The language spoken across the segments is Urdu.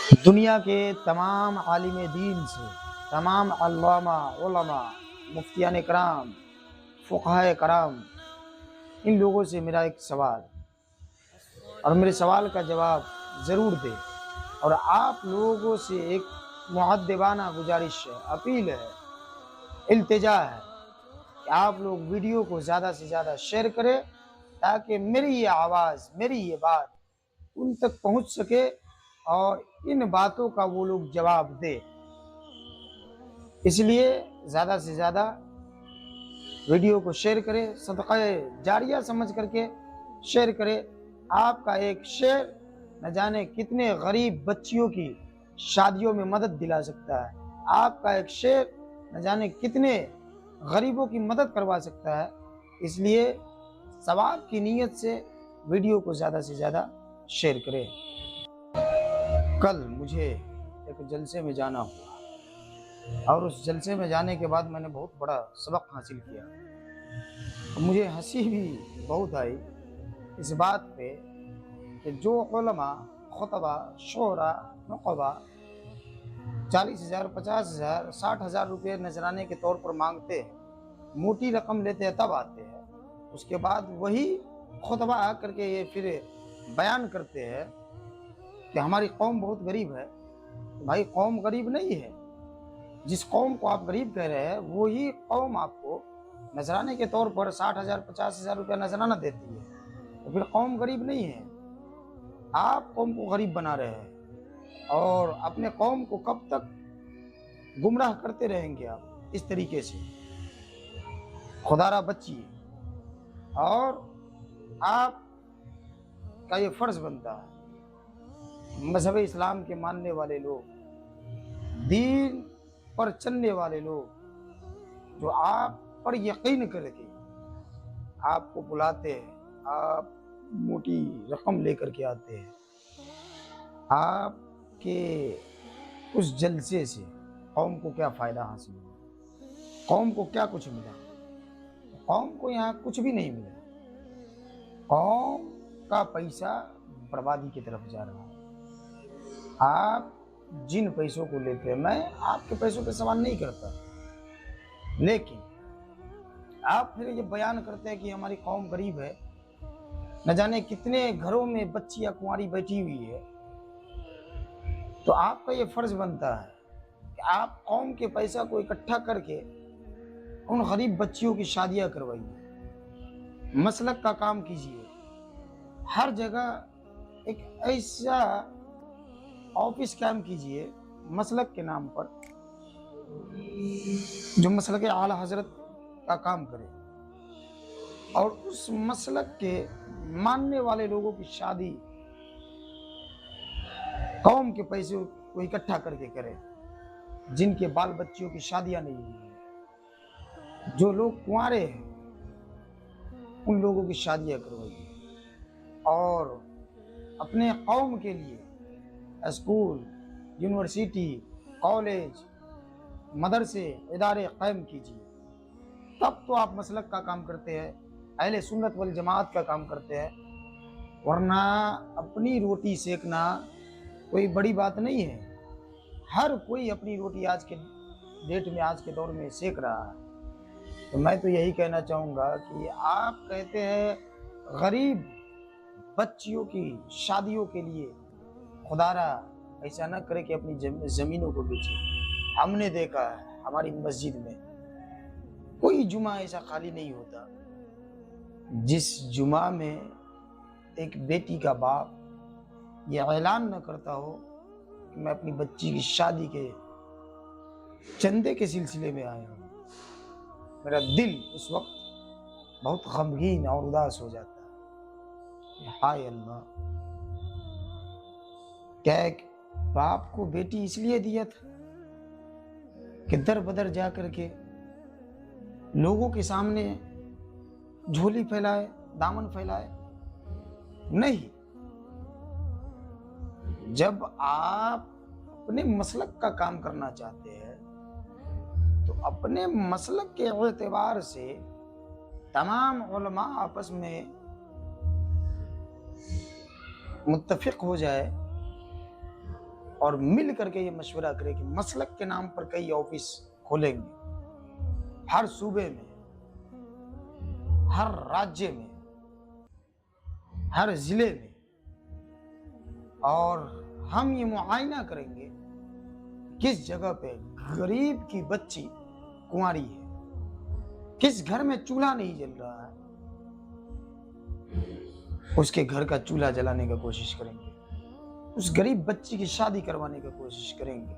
دنیا کے تمام عالم دین سے، تمام علامہ، علماء، مفتیان کرام، فقہائے کرام، ان لوگوں سے میرا ایک سوال اور میرے سوال کا جواب ضرور دے، اور آپ لوگوں سے ایک معدبانہ گزارش ہے، اپیل ہے، التجا ہے کہ آپ لوگ ویڈیو کو زیادہ سے زیادہ شیئر کریں تاکہ میری یہ آواز، میری یہ بات ان تک پہنچ سکے اور ان باتوں کا وہ لوگ جواب دے۔ اس لیے زیادہ سے زیادہ ویڈیو کو شیئر کرے، صدقہ جاریہ سمجھ کر کے شیئر کرے۔ آپ کا ایک شیئر نہ جانے کتنے غریب بچیوں کی شادیوں میں مدد دلا سکتا ہے، آپ کا ایک شیئر نہ جانے کتنے غریبوں کی مدد کروا سکتا ہے۔ اس لیے ثواب کی نیت سے ویڈیو کو زیادہ سے زیادہ شیئر کرے۔ کل مجھے ایک جلسے میں جانا ہوا اور اس جلسے میں جانے کے بعد میں نے بہت بڑا سبق حاصل کیا۔ مجھے ہنسی بھی بہت آئی اس بات پہ کہ جو علماء، خطبہ، شعراء، نقبہ 40,000، 50,000، 60,000 روپے نذرانے کے طور پر مانگتے ہیں، موٹی رقم لیتے ہیں، تب آتے ہیں، اس کے بعد وہی خطبہ آ کر کے یہ پھر بیان کرتے ہیں کہ ہماری قوم بہت غریب ہے۔ بھائی قوم غریب نہیں ہے، جس قوم کو آپ غریب کہہ رہے ہیں وہی قوم آپ کو نذرانے کے طور پر 60,000، 50,000 روپیہ نذرانہ دیتی ہے، تو پھر قوم غریب نہیں ہے۔ آپ قوم کو غریب بنا رہے ہیں اور اپنے قوم کو کب تک گمراہ کرتے رہیں گے آپ اس طریقے سے؟ خدا را بچیے، اور آپ کا یہ فرض بنتا ہے، مذہب اسلام کے ماننے والے لوگ، دین پر چلنے والے لوگ جو آپ پر یقین کر کے آپ کو بلاتے ہیں، آپ موٹی رقم لے کر کے آتے ہیں، آپ کے اس جلسے سے قوم کو کیا فائدہ حاصل ہوا؟ قوم کو کیا کچھ ملا؟ قوم کو یہاں کچھ بھی نہیں ملا۔ قوم کا پیسہ بربادی کی طرف جا رہا ہے۔ آپ جن پیسوں کو لیتے ہیں، میں آپ کے پیسوں پہ سوال نہیں کرتا، لیکن آپ پھر یہ بیان کرتے ہیں کہ ہماری قوم غریب ہے، نہ جانے کتنے گھروں میں بچیاں کنواری بیٹھی ہوئی ہے، تو آپ کا یہ فرض بنتا ہے کہ آپ قوم کے پیسہ کو اکٹھا کر کے ان غریب بچیوں کی شادیاں کروائیے، مسلک کا کام کیجیے۔ ہر جگہ ایک ایسا آفس قائم کیجیے مسلک کے نام پر جو مسلک اعلی حضرت کا کام کرے، اور اس مسلک کے ماننے والے لوگوں کی شادی قوم کے پیسے کو اکٹھا کر کے کرے، جن کے بال بچیوں کی شادیاں نہیں ہوئی ہیں، جو لوگ کنوارے ہیں ان لوگوں کی شادیاں کروائیے، اور اپنے قوم کے لیے اسکول، یونیورسٹی، کالج، مدرسے، ادارے قائم کیجیے۔ تب تو آپ مسلک کا کام کرتے ہیں، اہل سنت والجماعت کا کام کرتے ہیں، ورنہ اپنی روٹی سیکنا کوئی بڑی بات نہیں ہے۔ ہر کوئی اپنی روٹی آج کے ڈیٹ میں، آج کے دور میں سیک رہا ہے۔ تو میں تو یہی کہنا چاہوں گا کہ آپ کہتے ہیں غریب بچیوں کی شادیوں کے لیے خدا را ایسا نہ کرے کہ اپنی زمینوں کو بیچے۔ ہم نے دیکھا ہے ہماری مسجد میں کوئی جمعہ ایسا خالی نہیں ہوتا جس جمعہ میں ایک بیٹی کا باپ یہ اعلان نہ کرتا ہو کہ میں اپنی بچی کی شادی کے چندے کے سلسلے میں آیا ہوں۔ میرا دل اس وقت بہت غمگین اور اداس ہو جاتا ہے۔ ہائے اللہ، کیا ایک باپ کو بیٹی اس لیے دیا تھا کہ در بدر جا کر کے لوگوں کے سامنے جھولی پھیلائے، دامن پھیلائے؟ نہیں، جب آپ اپنے مسلک کا کام کرنا چاہتے ہیں تو اپنے مسلک کے اعتبار سے تمام علماء آپس میں متفق ہو جائے اور مل کر کے یہ مشورہ کریں کہ مسلک کے نام پر کئی آفس کھولیں گے ہر صوبے میں، ہر راجیہ میں، ہر ضلع میں، اور ہم یہ معائنہ کریں گے کس جگہ پہ غریب کی بچی کنواری ہے، کس گھر میں چولہا نہیں جل رہا ہے، اس کے گھر کا چولہا جلانے کا کوشش کریں گے، اس غریب بچی کی شادی کروانے کا کوشش کریں گے۔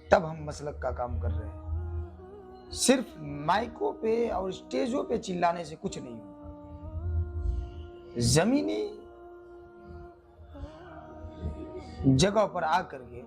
تب ہم مسلک کا کام کر رہے ہیں۔ صرف مائکوں پہ اور اسٹیجوں پہ چلانے سے کچھ نہیں ہوگا۔ زمینی جگہ پر آ کر کے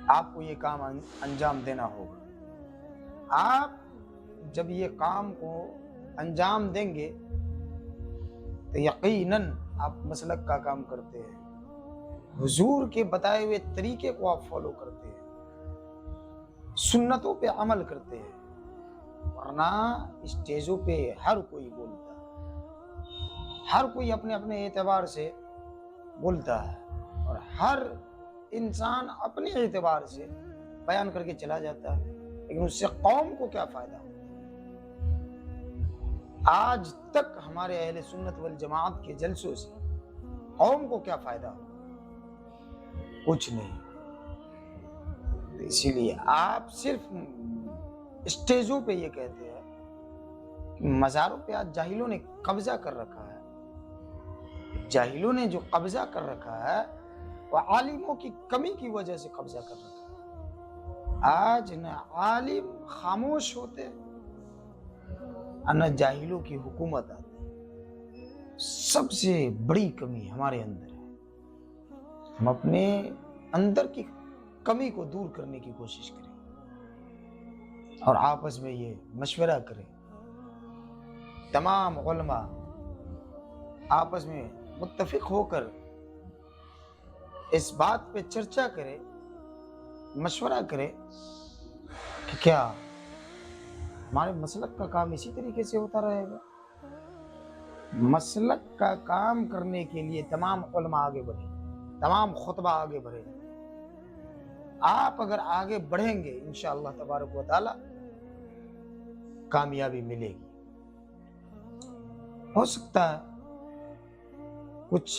آپ کو یہ کام انجام دینا ہوگا۔ آپ جب یہ کام کو انجام دیں گے تو یقیناً آپ مسلک کا کام کرتے ہیں، حضور کے بتائے ہوئے طریقے کو آپ فالو کرتے ہیں، سنتوں پہ عمل کرتے ہیں، ورنہ اسٹیجوں پہ ہر کوئی بولتا ہے، ہر کوئی اپنے اپنے اعتبار سے بولتا ہے، اور ہر انسان اپنے اعتبار سے بیان کر کے چلا جاتا ہے، لیکن اس سے قوم کو کیا فائدہ؟ آج تک ہمارے اہل سنت والجماعت کے جلسوں سے قوم کو کیا فائدہ؟ کچھ نہیں۔ اسی لیے آپ صرف اسٹیجوں پہ یہ کہتے ہیں کہ مزاروں پہ آج جاہلوں نے قبضہ کر رکھا ہے۔ جاہلوں نے جو قبضہ کر رکھا ہے وہ عالموں کی کمی کی وجہ سے قبضہ کر رکھا ہے۔ آج نہ عالم خاموش ہوتے نہ جاہلوں کی حکومت آتی۔ سب سے بڑی کمی ہمارے اندر ہے۔ ہم اپنے اندر کی کمی کو دور کرنے کی کوشش کریں اور آپس میں یہ مشورہ کریں۔ تمام علماء آپس میں متفق ہو کر اس بات پہ چرچا کرے، مشورہ کرے کہ کیا ہمارے مسلک کا کام اسی طریقے سے ہوتا رہے گا؟ مسلک کا کام کرنے کے لیے تمام علماء آگے بڑھیں، تمام خطبہ آگے بڑھیں۔ آپ اگر آگے بڑھیں گے انشاءاللہ تبارک و تعالی کامیابی ملے گی۔ ہو سکتا ہے کچھ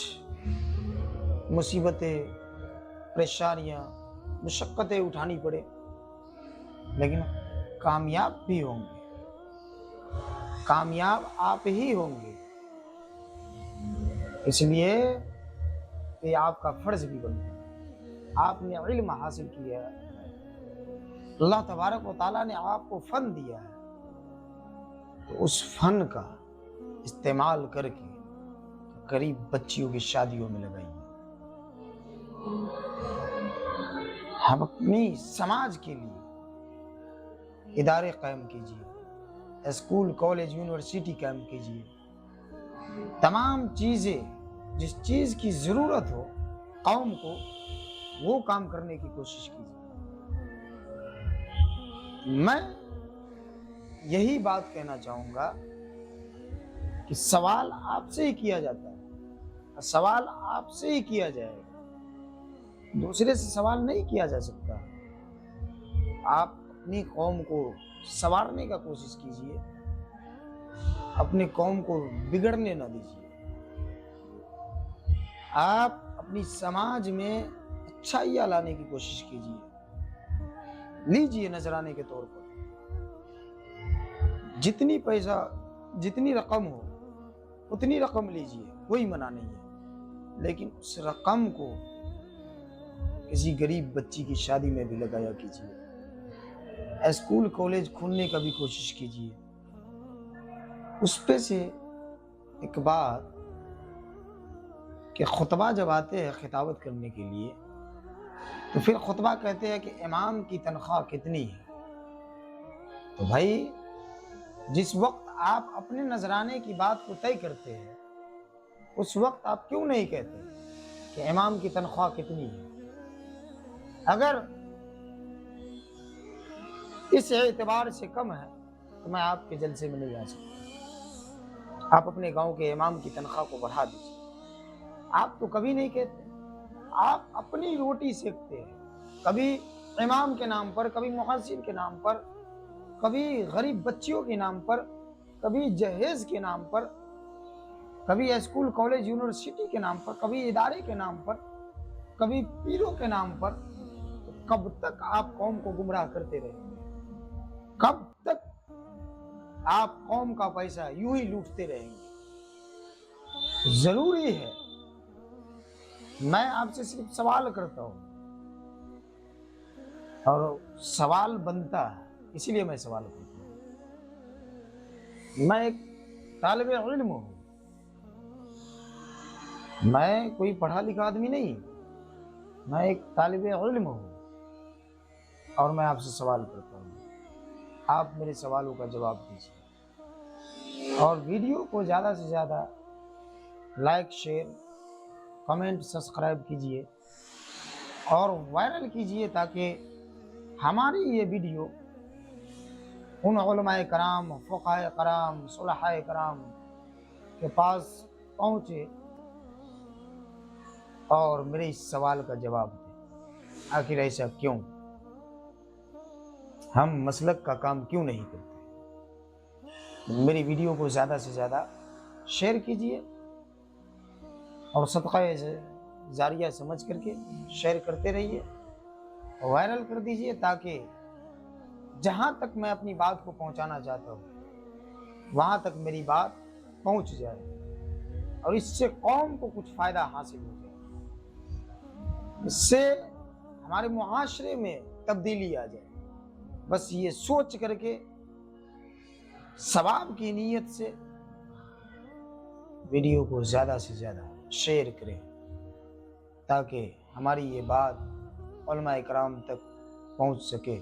مصیبتیں، پریشانیاں، مشقتیں اٹھانی پڑے، لیکن کامیاب بھی ہوں گے، کامیاب آپ ہی ہوں گے۔ اس لیے یہ آپ کا فرض بھی بنتا ہے۔ آپ نے علم حاصل کیا ہے، اللہ تبارک و تعالیٰ نے آپ کو فن دیا ہے، تو اس فن کا استعمال کر کے غریب بچیوں کی شادیوں میں لگائیے۔ ہم اپنی سماج کے لیے ادارے قائم کیجیے، اسکول، کالج، یونیورسٹی قائم کیجیے۔ تمام چیزیں، جس چیز کی ضرورت ہو قوم کو، وہ کام کرنے کی کوشش کیجیے۔ میں یہی بات کہنا چاہوں گا کہ سوال آپ سے ہی کیا جاتا ہے، سوال آپ سے ہی کیا جائے گا، دوسرے سے سوال نہیں کیا جا سکتا۔ آپ اپنی قوم کو سنوارنے کا کوشش کیجیے، اپنی قوم کو بگڑنے نہ دیجیے۔ آپ اپنی سماج میں اچھائیاں لانے کی کوشش کیجیے، لیجیے نذرانے کے طور پر جتنی پیسہ، جتنی رقم ہو اتنی رقم لیجیے، کوئی منع نہیں ہے، لیکن اس رقم کو کسی غریب بچی کی شادی میں بھی لگایا کیجیے، اسکول کالج کھولنے کا بھی کوشش کیجیے۔ اس پہ سے ایک بات کہ خطبہ جب آتے ہیں خطابت کرنے کے لیے تو پھر خطبہ کہتے ہیں کہ امام کی تنخواہ کتنی ہے؟ تو بھائی جس وقت آپ اپنے نذرانے کی بات کو طے کرتے ہیں اس وقت آپ کیوں نہیں کہتے کہ امام کی تنخواہ کتنی ہے؟ اگر اس اعتبار سے کم ہے تو میں آپ کے جلسے میں نہیں آ سکتا۔ آپ اپنے گاؤں کے امام کی تنخواہ کو بڑھا دیجیے۔ آپ تو کبھی نہیں کہتے، آپ اپنی روٹی سیکتے ہیں، کبھی امام کے نام پر، کبھی محسن کے نام پر، کبھی غریب بچیوں کے نام پر، کبھی جہیز کے نام پر، کبھی اسکول کالج یونیورسٹی کے نام پر، کبھی ادارے کے نام پر، کبھی پیروں کے نام پر. کب تک آپ قوم کو گمراہ کرتے رہیں گے؟ کب تک آپ قوم کا پیسہ یوں ہی لوٹتے رہیں گے؟ ضروری ہے، میں آپ سے صرف سوال کرتا ہوں اور سوال بنتا ہے، اسی لیے میں سوال کرتا ہوں. میں ایک طالب علم ہوں، میں کوئی پڑھا لکھا آدمی نہیں، میں ایک طالب علم ہوں اور میں آپ سے سوال کرتا ہوں. آپ میرے سوالوں کا جواب دیجیے اور ویڈیو کو زیادہ سے زیادہ لائک، شیئر، کمنٹ، سبسکرائب کیجیے اور وائرل کیجیے تاکہ ہماری یہ ویڈیو ان علماء کرام، فقہاء کرام، صلحاء کرام کے پاس پہنچے اور میرے اس سوال کا جواب دیں. آخر ایسا کیوں؟ ہم مسلک کا کام کیوں نہیں کرتے؟ میری ویڈیو کو زیادہ سے زیادہ شیئر کیجیے اور صدقہ جاریہ سمجھ کر کے شیئر کرتے رہیے، وائرل کر دیجیے تاکہ جہاں تک میں اپنی بات کو پہنچانا چاہتا ہوں وہاں تک میری بات پہنچ جائے اور اس سے قوم کو کچھ فائدہ حاصل ہو جائے، اس سے ہمارے معاشرے میں تبدیلی آ جائے. بس یہ سوچ کر کے ثواب کی نیت سے ویڈیو کو زیادہ سے زیادہ شیئر کریں تاکہ ہماری یہ بات علماء کرام تک پہنچ سکے.